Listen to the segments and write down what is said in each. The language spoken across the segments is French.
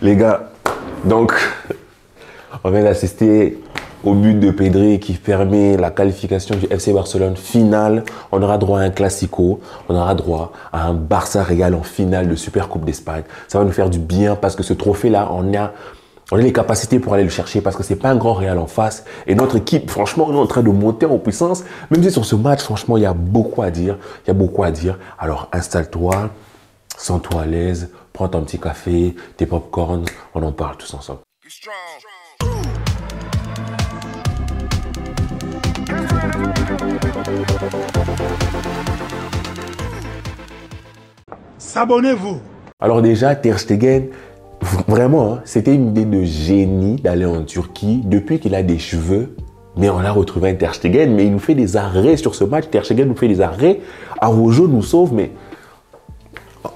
Les gars, donc, on vient d'assister au but de Pedri qui permet la qualification du FC Barcelone finale. On aura droit à un Classico, on aura droit à un Barça Real en finale de Supercoupe d'Espagne. Ça va nous faire du bien parce que ce trophée-là, on a les capacités pour aller le chercher parce que c'est pas un grand Real en face. Et notre équipe, franchement, on est en train de monter en puissance. Même si sur ce match, franchement, il y a beaucoup à dire. Il y a beaucoup à dire. Alors, installe-toi, sens-toi à l'aise, prends ton petit café, tes pop-corn, on en parle tous ensemble. S'abonnez-vous. Alors déjà, Ter Stegen, vraiment, hein, c'était une idée de génie d'aller en Turquie depuis qu'il a des cheveux. Mais on a retrouvé un Ter Stegen, mais il nous fait des arrêts sur ce match. Ter Stegen nous fait des arrêts. Araujo nous sauve, mais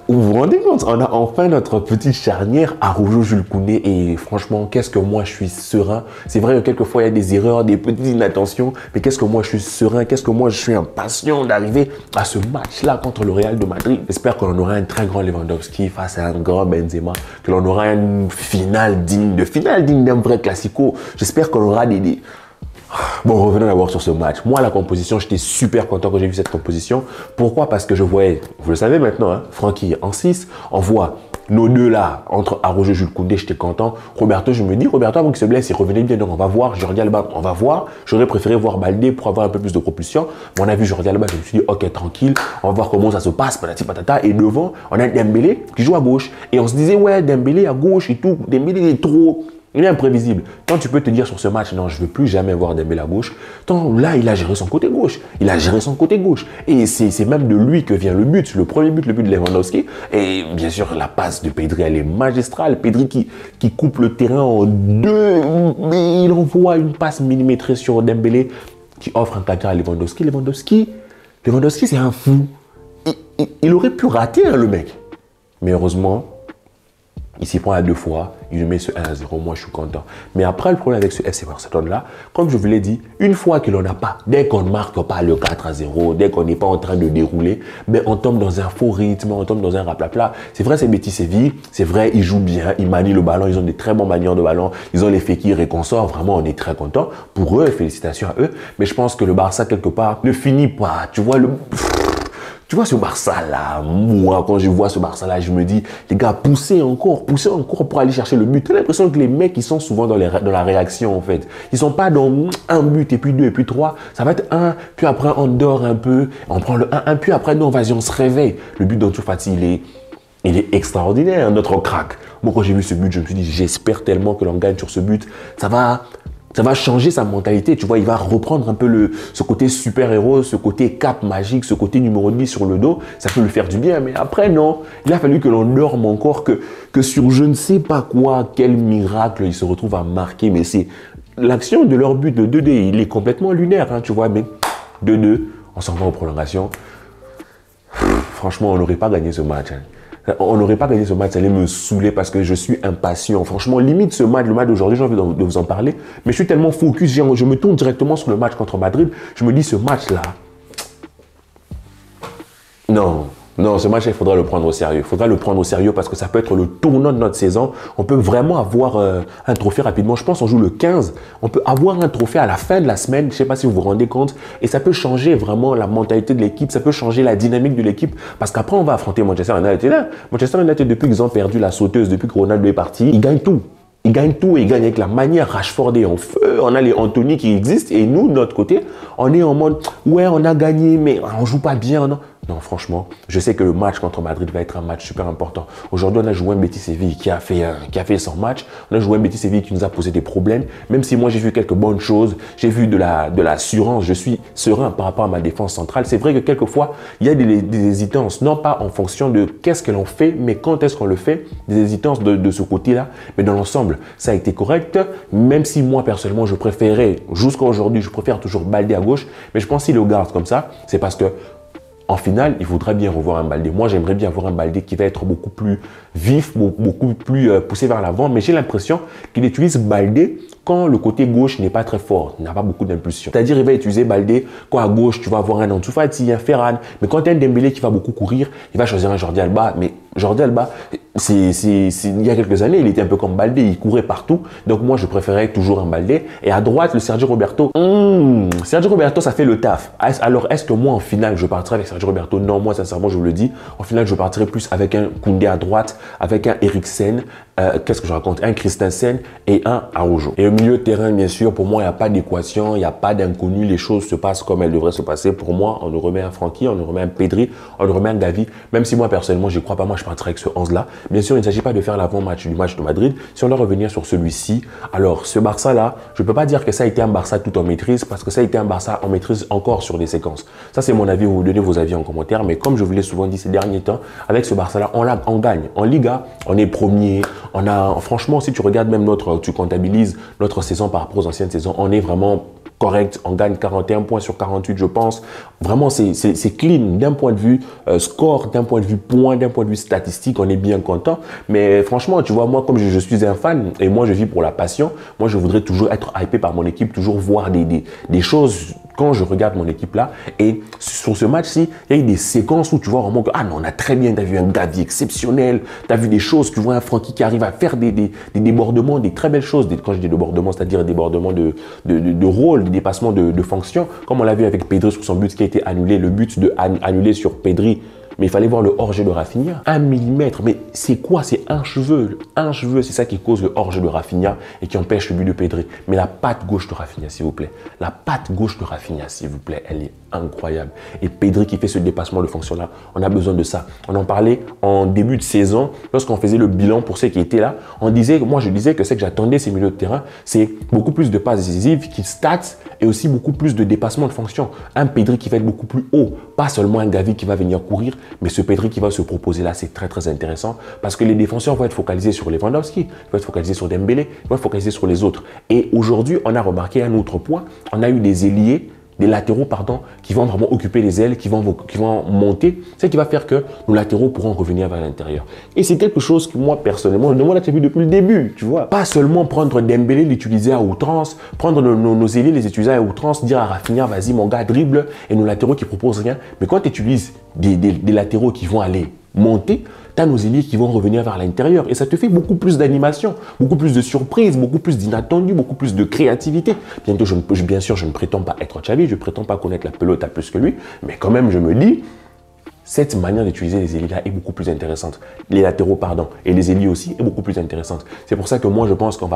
vous vous rendez compte, on a enfin notre petite charnière Araujo, Jules Koundé, et franchement, qu'est-ce que moi je suis serein. C'est vrai que quelquefois il y a des erreurs, des petites inattentions, mais qu'est-ce que moi je suis serein, qu'est-ce que moi je suis impatient d'arriver à ce match-là contre le Real de Madrid. J'espère qu'on aura un très grand Lewandowski face à un grand Benzema, que l'on aura une finale digne d'un vrai Classico. J'espère qu'on aura des... Bon, revenons d'abord sur ce match. Moi, la composition, j'étais super content quand j'ai vu cette composition. Pourquoi? Parce que je voyais, vous le savez maintenant, hein, Francky en 6. On voit nos deux là, entre Araujo et Jules Koundé, j'étais content. Roberto, je me dis, Roberto, avant qu'il se blesse, il revenait bien. Donc, on va voir. Jordi Alba, on va voir. J'aurais préféré voir Baldé pour avoir un peu plus de propulsion. Mais on a vu Jordi Alba, je me suis dit, ok, tranquille. On va voir comment ça se passe, patati patata. Et devant, on a Dembélé qui joue à gauche. Et on se disait, ouais, Dembélé à gauche et tout. Dembélé, il est trop... Il est imprévisible. Quand tu peux te dire sur ce match, non, je ne veux plus jamais voir Dembélé à gauche. Tant là, il a géré son côté gauche. Il a géré son côté gauche. Et c'est même de lui que vient le but. Le premier but, le but de Lewandowski. Et bien sûr, la passe de Pedri, elle est magistrale. Pedri qui coupe le terrain en deux. Mais il envoie une passe millimétrée sur Dembélé qui offre un cadre à Lewandowski. Lewandowski, c'est un fou. Il aurait pu rater, hein, le mec. Mais heureusement, il s'y prend à 2 fois, il lui met ce 1-0, moi je suis content. Mais après, le problème avec ce FC Barcelone-là, comme je vous l'ai dit, une fois que l'on n'a pas, dès qu'on ne marque pas le 4-0, dès qu'on n'est pas en train de dérouler, ben on tombe dans un faux rythme, on tombe dans un raplapla. C'est vrai, c'est Betis Séville, c'est vrai, ils jouent bien, ils manient le ballon, ils ont des très bons manieurs de ballon, ils ont les Fekir et consorts, vraiment on est très content pour eux, félicitations à eux. Mais je pense que le Barça, quelque part, ne finit pas, tu vois, tu vois ce Barça-là, moi, quand je vois ce Barça-là, je me dis, les gars, poussez encore pour aller chercher le but. J'ai l'impression que les mecs, ils sont souvent dans la réaction, en fait. Ils sont pas dans un but, et puis 2, et puis 3. Ça va être 1, puis après, on dort un peu, on prend le 1, puis après, non, vas-y, on se réveille. Le but d'Ansu Fati, il est extraordinaire, notre crack. Moi, quand j'ai vu ce but, je me suis dit, j'espère tellement que l'on gagne sur ce but. Ça va changer sa mentalité, tu vois, il va reprendre un peu ce côté super-héros, ce côté cap magique, ce côté numéro 10 sur le dos, ça peut lui faire du bien, mais après non, il a fallu que l'on dorme encore, que sur je ne sais pas quoi, quel miracle il se retrouve à marquer, mais c'est l'action de leur but de 2-2, il est complètement lunaire, hein, tu vois, mais 2-2, on s'en va aux prolongations. Franchement, on n'aurait pas gagné ce match, hein. On n'aurait pas gagné ce match, ça allait me saouler parce que je suis impatient. Franchement, limite ce match, le match d'aujourd'hui, j'ai envie de vous en parler. Mais je suis tellement focus, je me tourne directement sur le match contre Madrid. Je me dis, ce match-là, non, ce match, il faudra le prendre au sérieux. Il faudra le prendre au sérieux parce que ça peut être le tournant de notre saison. On peut vraiment avoir un trophée rapidement. Je pense qu'on joue le 15. On peut avoir un trophée à la fin de la semaine. Je ne sais pas si vous vous rendez compte. Et ça peut changer vraiment la mentalité de l'équipe. Ça peut changer la dynamique de l'équipe. Parce qu'après, on va affronter Manchester United. Là, Manchester United, depuis qu'ils ont perdu la sauteuse, depuis que Ronaldo est parti, ils gagnent tout. Ils gagnent tout et ils gagnent avec la manière. Rashford est en feu. On a les Anthony qui existent. Et nous, de notre côté, on est en mode, ouais, on a gagné, mais on joue pas bien, non? Non, franchement, je sais que le match contre Madrid va être un match super important. Aujourd'hui, on a joué un Betis Séville qui a fait son match. On a joué un Betis Séville qui nous a posé des problèmes. Même si moi, j'ai vu quelques bonnes choses, j'ai vu de l'assurance, je suis serein par rapport à ma défense centrale. C'est vrai que quelquefois, il y a des hésitances, non pas en fonction de qu'est-ce que l'on fait, mais quand est-ce qu'on le fait, des hésitances de ce côté-là. Mais dans l'ensemble, ça a été correct. Même si moi, personnellement, je préférais, jusqu'à aujourd'hui, je préfère toujours Baldé à gauche. Mais je pense qu'il le garde comme ça, c'est parce que en finale, il faudrait bien revoir un Baldé. Moi, j'aimerais bien avoir un Baldé qui va être beaucoup plus vif, beaucoup plus poussé vers l'avant. Mais j'ai l'impression qu'il utilise Baldé quand le côté gauche n'est pas très fort, n'a pas beaucoup d'impulsion. C'est-à-dire, il va utiliser Baldé quand à gauche, tu vas avoir un Ansu Fati, un Ferran. Mais quand tu as un Dembélé qui va beaucoup courir, il va choisir un Jordi Alba. Mais Jordi Alba, il y a quelques années, il était un peu comme Baldé, il courait partout. Donc moi, je préférais toujours un Baldé. Et à droite, le Sergio Roberto. Sergio Roberto, ça fait le taf. Alors, est-ce que moi, en finale, je partirais avec Sergio Roberto? Non, moi, sincèrement, je vous le dis. En finale, je partirais plus avec un Koundé à droite, avec un Eriksen, qu'est-ce que je raconte? Un Christensen et un Araujo. Et au milieu de terrain, bien sûr, pour moi, il n'y a pas d'équation, il n'y a pas d'inconnu. Les choses se passent comme elles devraient se passer. Pour moi, on nous remet un Francky, on nous remet un Pedri, on nous remet un Gavi. Même si moi, personnellement, je ne crois pas, moi, je partirais avec ce 11-là. Bien sûr, il ne s'agit pas de faire l'avant-match du match de Madrid. Si on doit revenir sur celui-ci, alors ce Barça-là, je ne peux pas dire que ça a été un Barça tout en maîtrise, parce que ça a été un Barça en maîtrise encore sur des séquences. Ça, c'est mon avis, vous donnez vos avis en commentaire. Mais comme je vous l'ai souvent dit ces derniers temps, avec ce Barça-là, on gagne. En Liga, on est premier. On a, franchement, si tu regardes même tu comptabilises notre saison par rapport aux anciennes saisons, on est vraiment correct. On gagne 41 points sur 48, je pense. Vraiment, c'est clean d'un point de vue score, d'un point de vue points, d'un point de vue statistique. On est bien content. Mais franchement, tu vois, moi, comme je suis un fan et moi, je vis pour la passion, moi, je voudrais toujours être hypé par mon équipe, toujours voir des choses quand je regarde mon équipe là. Et sur ce match-ci, il y a eu des séquences où tu vois vraiment que, ah non, on a très bien, tu as vu un Gavi exceptionnel, tu as vu des choses, tu vois un Francky qui arrive à faire des débordements, des très belles choses. Quand je dis débordements, c'est-à-dire des débordements de rôle, des dépassements de fonction, comme on l'a vu avec Pedri sur son but qui a été annulé, le but annulé sur Pedri. Mais il fallait voir le hors-jeu de Rafinha. 1 millimètre, mais c'est quoi? C'est un cheveu. Un cheveu, c'est ça qui cause le hors-jeu de Rafinha et qui empêche le but de Pedri. Mais la patte gauche de Rafinha, s'il vous plaît. La patte gauche de Rafinha, s'il vous plaît, elle est incroyable. Et Pedri qui fait ce dépassement de fonction-là, on a besoin de ça. On en parlait en début de saison, lorsqu'on faisait le bilan pour ceux qui étaient là. Moi, je disais que c'est que j'attendais ces milieux de terrain, c'est beaucoup plus de passes décisives, qui stats et aussi beaucoup plus de dépassement de fonction. Un Pedri qui va être beaucoup plus haut, pas seulement un Gavi qui va venir courir, mais ce Pedri qui va se proposer là, c'est très très intéressant parce que les défenseurs vont être focalisés sur Lewandowski, ils vont être focalisés sur Dembélé, ils vont être focalisés sur les autres. Et aujourd'hui, on a remarqué un autre point, on a eu des ailiers, des latéraux, pardon, qui vont vraiment occuper les ailes, qui vont monter, ce qui va faire que nos latéraux pourront revenir vers l'intérieur. Et c'est quelque chose que moi, personnellement, je demande à vu depuis le début, tu vois. Pas seulement prendre Dembélé, l'utiliser à outrance, prendre nos ailiers, les utiliser à outrance, dire à Rafinha, vas-y mon gars, dribble, et nos latéraux qui proposent rien. Mais quand tu utilises des latéraux qui vont aller monter, tu as nos ailiers qui vont revenir vers l'intérieur. Et ça te fait beaucoup plus d'animation, beaucoup plus de surprises, beaucoup plus d'inattendu, beaucoup plus de créativité. Bien sûr, je ne prétends pas être Xavi, je ne prétends pas connaître la pelote à plus que lui, mais quand même, je me dis, cette manière d'utiliser les ailiers-là est beaucoup plus intéressante. Les latéraux, pardon, et les ailiers aussi est beaucoup plus intéressante. C'est pour ça que moi, je pense qu'il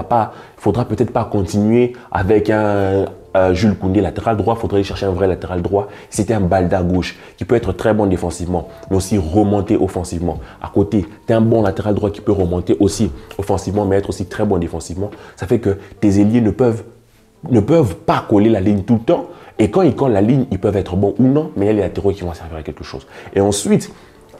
faudra peut-être pas continuer avec un Jules Koundé latéral droit. Il faudrait aller chercher un vrai latéral droit. C'était un Balda gauche qui peut être très bon défensivement, mais aussi remonter offensivement. À côté, tu as un bon latéral droit qui peut remonter aussi offensivement, mais être aussi très bon défensivement. Ça fait que tes ailiers ne peuvent pas coller la ligne tout le temps. Et quand ils collent la ligne, ils peuvent être bons ou non, mais il y a les latéraux qui vont servir à quelque chose. Et ensuite,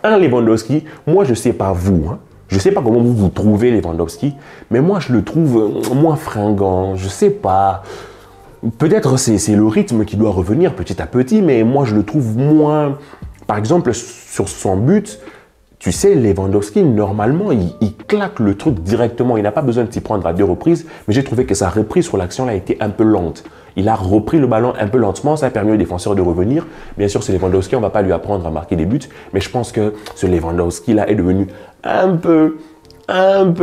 un Lewandowski, moi je ne sais pas vous, hein, je ne sais pas comment vous trouvez Lewandowski, mais moi je le trouve moins fringant, je ne sais pas. Peut-être c'est le rythme qui doit revenir petit à petit, mais moi je le trouve moins. Par exemple, sur son but, tu sais, Lewandowski, normalement, il claque le truc directement. Il n'a pas besoin de s'y prendre à 2 reprises, mais j'ai trouvé que sa reprise sur l'action a été un peu lente. Il a repris le ballon un peu lentement, ça a permis aux défenseurs de revenir. Bien sûr, c'est Lewandowski, on ne va pas lui apprendre à marquer des buts, mais je pense que ce Lewandowski-là est devenu un peu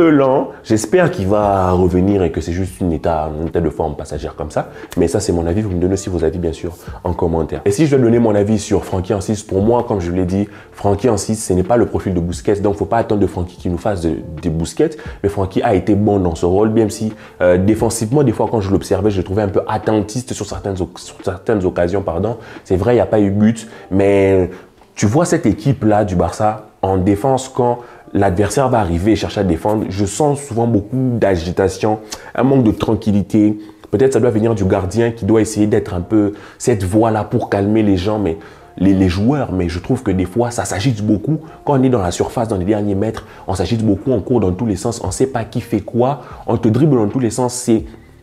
lent. J'espère qu'il va revenir et que c'est juste un état de forme passagère comme ça. Mais ça, c'est mon avis. Vous me donnez aussi vos avis, bien sûr, en commentaire. Et si je dois donner mon avis sur Francky en 6, pour moi, comme je l'ai dit, Francky en 6, ce n'est pas le profil de Busquets. Donc, il ne faut pas attendre de Francky qu'il nous fasse des Busquets. Mais Francky a été bon dans ce rôle, même si défensivement, des fois, quand je l'observais, je le trouvais un peu attentiste sur certaines occasions. C'est vrai, il n'y a pas eu but. Mais tu vois cette équipe-là du Barça en défense quand l'adversaire va arriver et chercher à défendre, je sens souvent beaucoup d'agitation, un manque de tranquillité. Peut-être ça doit venir du gardien qui doit essayer d'être un peu cette voix-là pour calmer les gens, mais les joueurs. Mais je trouve que des fois, ça s'agite beaucoup. Quand on est dans la surface, dans les derniers mètres, on s'agite beaucoup, on court dans tous les sens, on ne sait pas qui fait quoi, on te dribble dans tous les sens.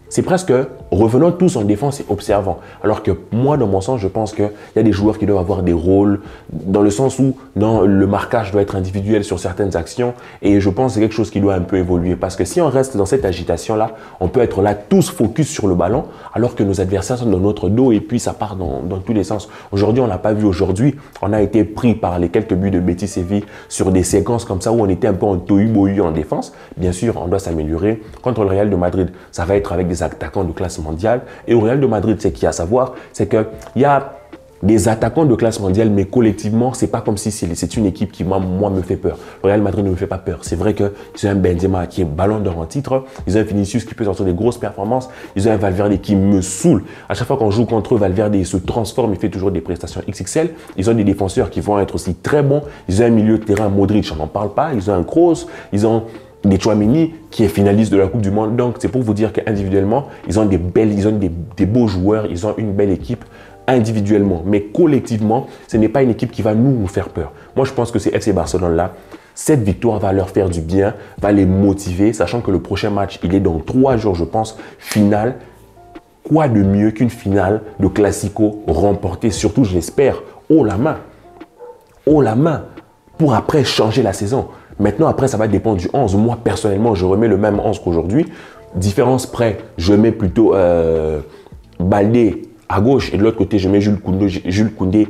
C'est presque revenons tous en défense et observons. Alors que moi, dans mon sens, je pense qu'il y a des joueurs qui doivent avoir des rôles dans le sens où le marquage doit être individuel sur certaines actions. Et je pense que c'est quelque chose qui doit un peu évoluer. Parce que si on reste dans cette agitation-là, on peut être là tous focus sur le ballon alors que nos adversaires sont dans notre dos et puis ça part dans tous les sens. Aujourd'hui, on l'a pas vu aujourd'hui. On a été pris par les quelques buts de Betis Séville sur des séquences comme ça où on était un peu en tohu-bohu en défense. Bien sûr, on doit s'améliorer. Contre le Real de Madrid, ça va être avec des attaquants de classe mondiale. Et au Real de Madrid, c'est qu'il y a à savoir, c'est qu'il y a des attaquants de classe mondiale, mais collectivement, c'est pas comme si c'est une équipe qui, moi, me fait peur. Le Real Madrid ne me fait pas peur. C'est vrai qu'ils ont un Benzema qui est ballon d'or en titre. Ils ont un Vinicius qui peut sortir des grosses performances. Ils ont un Valverde qui me saoule. À chaque fois qu'on joue contre eux, Valverde il se transforme, il fait toujours des prestations XXL. Ils ont des défenseurs qui vont être aussi très bons. Ils ont un milieu de terrain, Modric, on n'en parle pas. Ils ont un Kroos. Ils ont des Tchouaméni qui est finaliste de la Coupe du Monde. Donc, c'est pour vous dire qu'individuellement, ils ont des beaux joueurs. Ils ont une belle équipe individuellement, mais collectivement, ce n'est pas une équipe qui va nous faire peur. Moi, je pense que ces FC Barcelone-là, cette victoire va leur faire du bien, va les motiver, sachant que le prochain match, il est dans 3 jours, je pense, finale. Quoi de mieux qu'une finale de Classico remportée, surtout, je l'espère, haut la main, pour après changer la saison. Maintenant, après, ça va dépendre du 11. Moi, personnellement, je remets le même 11 qu'aujourd'hui. Différence près, je mets plutôt Baldé à gauche et de l'autre côté, je mets Jules Koundé,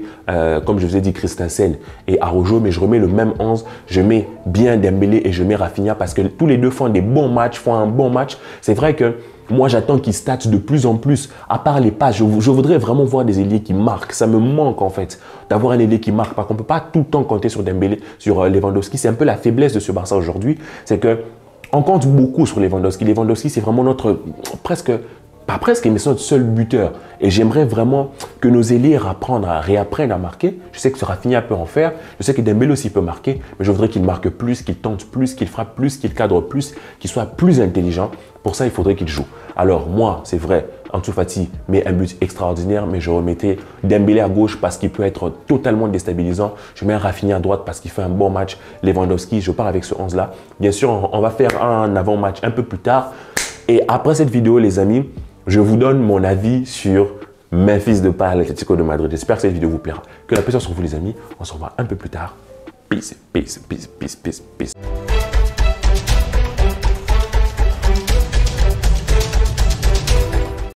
comme je vous ai dit, Christensen et Araujo, mais je remets le même 11. Je mets bien Dembélé et je mets Rafinha parce que tous les deux font des bons matchs, font un bon match. C'est vrai que moi, j'attends qu'ils statent de plus en plus. À part les passes, je voudrais vraiment voir des ailiers qui marquent. Ça me manque en fait d'avoir un ailier qui marque. Parce qu'on ne peut pas tout le temps compter sur Dembélé, sur Lewandowski. C'est un peu la faiblesse de ce Barça aujourd'hui. C'est qu'on compte beaucoup sur Lewandowski. Lewandowski, c'est vraiment notre pas presque, mais c'est notre seul buteur. Et j'aimerais vraiment que nos ailiers réapprennent à marquer. Je sais que ce Rafinha peut en faire. Je sais que Dembélé aussi peut marquer. Mais je voudrais qu'il marque plus, qu'il tente plus, qu'il frappe plus, qu'il cadre plus, qu'il soit plus intelligent. Pour ça, il faudrait qu'il joue. Alors moi, c'est vrai, Ansu Fati met un but extraordinaire, mais je remettais Dembélé à gauche parce qu'il peut être totalement déstabilisant. Je mets un Rafinha à droite parce qu'il fait un bon match. Lewandowski, je pars avec ce 11-là. Bien sûr, on va faire un avant-match un peu plus tard. Et après cette vidéo, les amis, je vous donne mon avis sur Memphis Depay à l'Atlético de Madrid. J'espère que cette vidéo vous plaira. Que la paix soit sur vous, les amis. On se revoit un peu plus tard. Peace, peace, peace, peace, peace, peace.